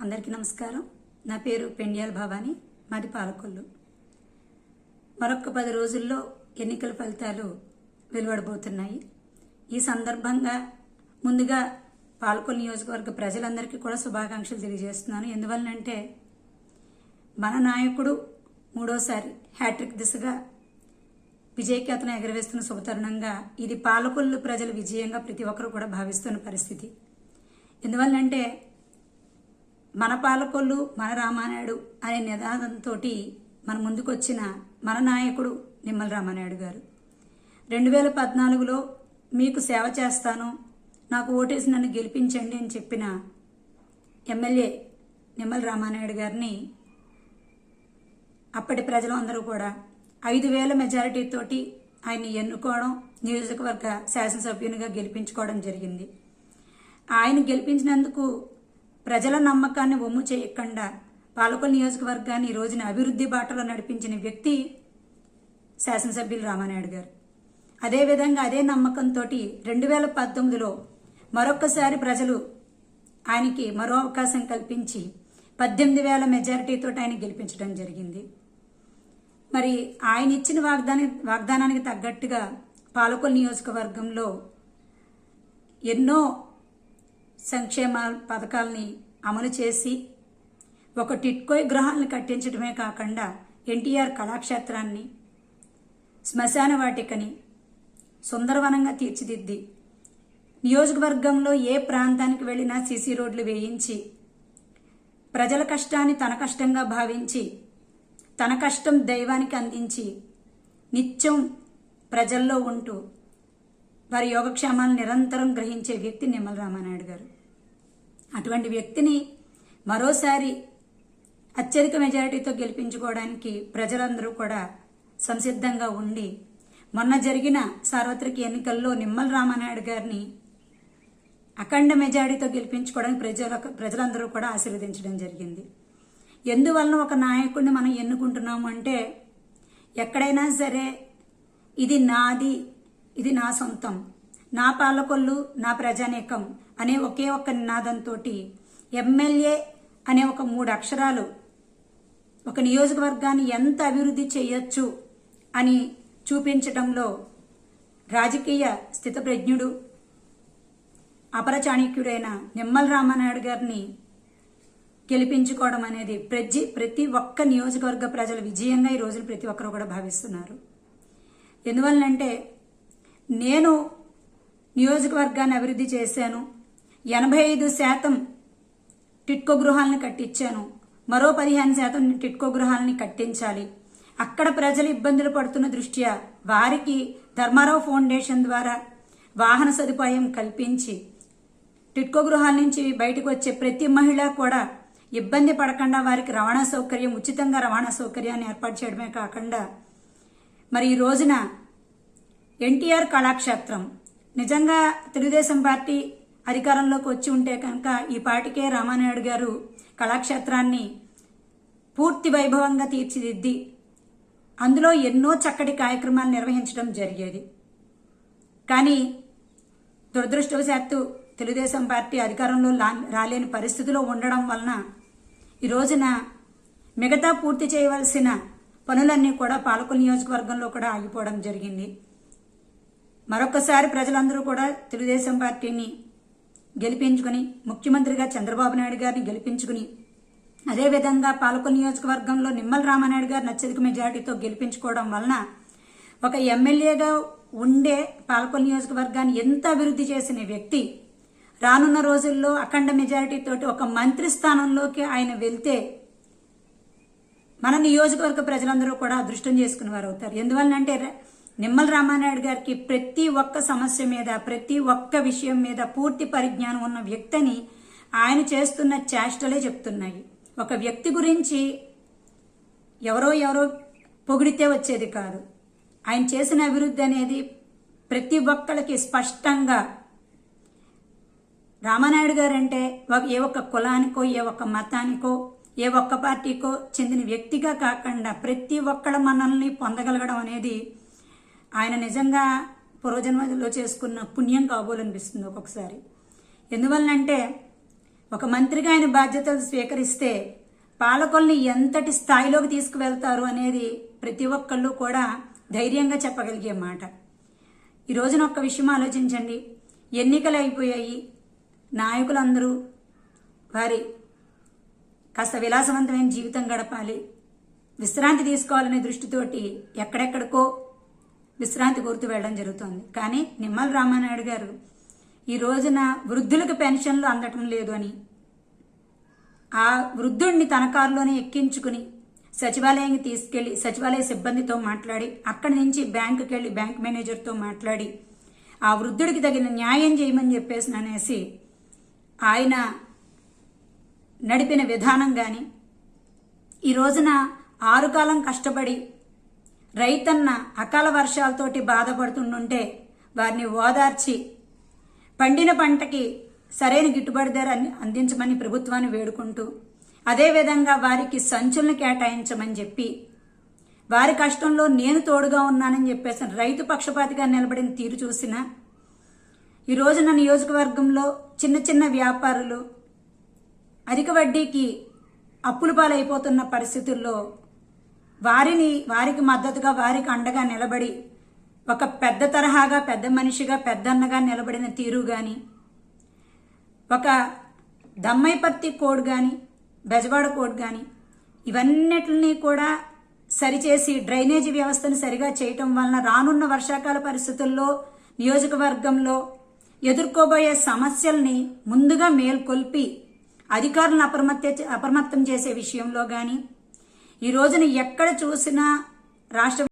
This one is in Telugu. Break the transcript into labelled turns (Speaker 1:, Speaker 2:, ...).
Speaker 1: అందరికీ నమస్కారం. నా పేరు పెండ్యాల భవాని, మాది పాలకొల్లు. మరొక 10 రోజుల్లో ఎన్నికల ఫలితాలు వెలువడబోతున్నాయి. ఈ సందర్భంగా ముందుగా పాలకొల్లు నియోజకవర్గ ప్రజలందరికీ కూడా శుభాకాంక్షలు తెలియజేస్తున్నాను. ఎందువల్లంటే మన నాయకుడు మూడోసారి హ్యాట్రిక్ దిశగా విజయకేతనం ఎగరవేస్తున్న శుభతరుణంగా ఇది పాలకొల్లు ప్రజల విజయంగా ప్రతి ఒక్కరు కూడా భావిస్తున్న పరిస్థితి. ఎందువల్లంటే మన పాలకొల్లు మన రామానాయుడు అనే నినాదంతో మన ముందుకొచ్చిన మన నాయకుడు నిమ్మల రామానాయుడు గారు 2014లో మీకు సేవ చేస్తాను, నాకు ఓటేసి నన్ను గెలిపించండి అని చెప్పిన ఎమ్మెల్యే నిమ్మల రామానాయుడు గారిని అప్పటి ప్రజలందరూ కూడా 5,000 మెజారిటీతోటి ఆయన్ని ఎన్నుకోవడం, నియోజకవర్గ శాసనసభ్యునిగా గెలిపించుకోవడం జరిగింది. ఆయన గెలిపించినందుకు ప్రజల నమ్మకాన్ని వమ్ము చేయకుండా పాలకొల్లు నియోజకవర్గాన్ని ఈ రోజున అభివృద్ధి బాటలో నడిపించిన వ్యక్తి శాసనసభ్యులు రామానాయుడు గారు. అదేవిధంగా అదే నమ్మకంతో 2019లో మరొక్కసారి ప్రజలు ఆయనకి మరో అవకాశం కల్పించి 18,000 మెజారిటీతో ఆయన గెలిపించడం జరిగింది. మరి ఆయన ఇచ్చిన వాగ్దానానికి తగ్గట్టుగా పాలకొల్లు నియోజకవర్గంలో ఎన్నో సంక్షేమ పథకాలని అమలు చేసి ఒక టిట్కోయ్ గృహాలను కట్టించడమే కాకుండా ఎన్టీఆర్ కళాక్షేత్రాన్ని, శ్మశాన వాటికని సుందరవనంగా తీర్చిదిద్ది నియోజకవర్గంలో ఏ ప్రాంతానికి వెళ్ళినా సీసీ రోడ్లు వేయించి ప్రజల కష్టాన్ని తన కష్టంగా భావించి తన కష్టం దైవానికి అందించి నిత్యం ప్రజల్లో ఉంటూ వారి యోగక్షేమాలను నిరంతరం గ్రహించే వ్యక్తి నిమ్మల రామానాయుడు గారు. అటువంటి వ్యక్తిని మరోసారి అత్యధిక మెజారిటీతో గెలిపించుకోవడానికి ప్రజలందరూ కూడా సంసిద్ధంగా ఉండి మొన్న జరిగిన సార్వత్రిక ఎన్నికల్లో నిమ్మల రామానాయుడు గారిని అఖండ మెజారిటీతో గెలిపించుకోవడానికి ప్రజలందరూ కూడా ఆశీర్వదించడం జరిగింది. ఎందువలన ఒక నాయకుడిని మనం ఎన్నుకుంటున్నాము అంటే ఎక్కడైనా సరే ఇది నాది, ఇది నా సొంతం, నా పాలకొల్లు, నా ప్రజానీకం అనే ఒకే ఒక్క నినాదంతో ఎమ్మెల్యే అనే ఒక 3 అక్షరాలు ఒక నియోజకవర్గాన్ని ఎంత అభివృద్ధి చేయొచ్చు అని చూపించడంలో రాజకీయ స్థితప్రజ్ఞుడు, అపర చాణక్యుడైన నిమ్మల రామానాయుడు గారిని గెలిపించుకోవడం అనేది ప్రతి ఒక్క నియోజకవర్గ ప్రజల విజయంగా ఈ రోజున ప్రతి ఒక్కరు కూడా భావిస్తున్నారు. ఎందువల్లంటే నేను నియోజకవర్గాన్ని అభివృద్ధి చేశాను, 85% టిట్కో గృహాలను కట్టించాను, మరో 15% టిట్కో గృహాలని కట్టించాలి. అక్కడ ప్రజలు ఇబ్బందులు పడుతున్న దృష్ట్యా వారికి ధర్మారావు ఫౌండేషన్ ద్వారా వాహన సదుపాయం కల్పించి టిట్కో గృహాల నుంచి బయటకు వచ్చే ప్రతి మహిళ కూడా ఇబ్బంది పడకుండా వారికి రవాణా సౌకర్యం, ఉచితంగా రవాణా సౌకర్యాన్ని ఏర్పాటు చేయడమే కాకుండా మరి ఈ రోజున ఎన్టీఆర్ కళాక్షేత్రం నిజంగా తెలుగుదేశం పార్టీ అధికారంలోకి వచ్చి ఉంటే కనుక ఈ పాటికే రామానాయుడు గారు కళాక్షేత్రాన్ని పూర్తి వైభవంగా తీర్చిదిద్ది అందులో ఎన్నో చక్కటి కార్యక్రమాలు నిర్వహించడం జరిగేది. కానీ దురదృష్టవశాత్తు తెలుగుదేశం పార్టీ అధికారంలో రాలేని పరిస్థితిలో ఉండడం వలన ఈ రోజున మిగతా పూర్తి చేయవలసిన పనులన్నీ కూడా పాలకొల్లు నియోజకవర్గంలో కూడా ఆగిపోవడం జరిగింది. మరొకసారి ప్రజలందరూ కూడా తెలుగుదేశం పార్టీని గెలిపించుకుని ముఖ్యమంత్రిగా చంద్రబాబు నాయుడు గారిని గెలిపించుకుని అదేవిధంగా పాలకొల్లు నియోజకవర్గంలో నిమ్మల రామానాయుడు గారిని అత్యధిక మెజారిటీతో గెలిపించుకోవడం వలన ఒక ఎమ్మెల్యేగా ఉండే పాలకొల్లు నియోజకవర్గాన్ని ఎంత అభివృద్ధి చేసిన వ్యక్తి రానున్న రోజుల్లో అఖండ మెజారిటీతోటి ఒక మంత్రి స్థానంలోకి ఆయన వెళ్తే మన నియోజకవర్గ ప్రజలందరూ కూడా అదృష్టం చేసుకునే వారు అవుతారు. ఎందువల్లంటే నిమ్మల రామానాయుడు గారికి ప్రతి ఒక్క సమస్య మీద, ప్రతి ఒక్క విషయం మీద పూర్తి పరిజ్ఞానం ఉన్న వ్యక్తిని ఆయన చేస్తున్న చేష్టలే చెప్తున్నాయి. ఒక వ్యక్తి గురించి ఎవరో పొగిడితే వచ్చేది కాదు. ఆయన చేసిన అభివృద్ధి అనేది ప్రతి ఒక్కరికి స్పష్టంగా రామానాయుడు గారు అంటే ఏ ఒక్క కులానికో, ఏ ఒక్క మతానికో, ఏ ఒక్క పార్టీకో చెందిన వ్యక్తిగా కాకుండా ప్రతి ఒక్కళ్ళ మనల్ని పొందగలగడం అనేది ఆయన నిజంగా పూర్వజన్మలో చేసుకున్న పుణ్యం కాబోలనిపిస్తుంది ఒక్కొక్కసారి. ఎందువల్లంటే ఒక మంత్రిగా ఆయన బాధ్యతలు స్వీకరిస్తే పాలకుల్ని ఎంతటి స్థాయిలోకి తీసుకువెళ్తారు అనేది ప్రతి ఒక్కళ్ళు కూడా ధైర్యంగా చెప్పగలిగే మాట. ఈ రోజున ఒక్క విషయం ఆలోచించండి. ఎన్నికలు అయిపోయాయి, నాయకులందరూ వారి కాస్త విలాసవంతమైన జీవితం గడపాలి, విశ్రాంతి తీసుకోవాలనే దృష్టితోటి ఎక్కడెక్కడికో విశ్రాంతి కోరుతూ వెళ్ళడం జరుగుతుంది. కానీ నిమ్మల రామానాయుడు గారు ఈ రోజున వృద్ధులకు పెన్షన్లు అందటం లేదు అని ఆ వృద్ధుడిని తన కారులోనే ఎక్కించుకుని సచివాలయానికి తీసుకెళ్లి సచివాలయ సిబ్బందితో మాట్లాడి అక్కడి నుంచి బ్యాంకుకి వెళ్ళి బ్యాంక్ మేనేజర్తో మాట్లాడి ఆ వృద్ధుడికి తగిన న్యాయం చేయమని చెప్పేసి అనేసి ఆయన నడిపిన విధానం కానీ, ఈ రోజున 6 కాలం కష్టపడి రైతన్న అకాల వర్షాలతోటి బాధపడుతుంటే వారిని ఓదార్చి పండిన పంటకి సరైన గిట్టుబాటు ధర అందించమని ప్రభుత్వాన్ని వేడుకుంటూ, అదేవిధంగా వారికి సంచులను కేటాయించమని చెప్పి వారి కష్టంలో నేను తోడుగా ఉన్నానని చెప్పేసి రైతు పక్షపాతిగా నిలబడిన తీరు చూసిన ఈ రోజున నియోజకవర్గంలో చిన్న చిన్న వ్యాపారులు అధిక వడ్డీకి అప్పుల పాలైపోతున్న పరిస్థితుల్లో వారికి మద్దతుగా వారికి అండగా నిలబడి ఒక పెద్ద తరహాగా పెద్ద మనిషిగా పెద్దన్నగా నిలబడిన తీరు కానీ, ఒక దమ్మైపర్తి కోడ్ కానీ బెజవాడ కోడ్ కానీ ఇవన్నిటిని కూడా సరిచేసి డ్రైనేజీ వ్యవస్థను సరిగా చేయటం వలన రానున్న వర్షాకాల పరిస్థితుల్లో నియోజకవర్గంలో ఎదుర్కోబోయే సమస్యల్ని ముందుగా మేల్కొల్పి అధికారులను అప్రమత్తం చేసే విషయంలో కానీ, ఈ రోజున ఎక్కడ చూసినా రాష్ట్ర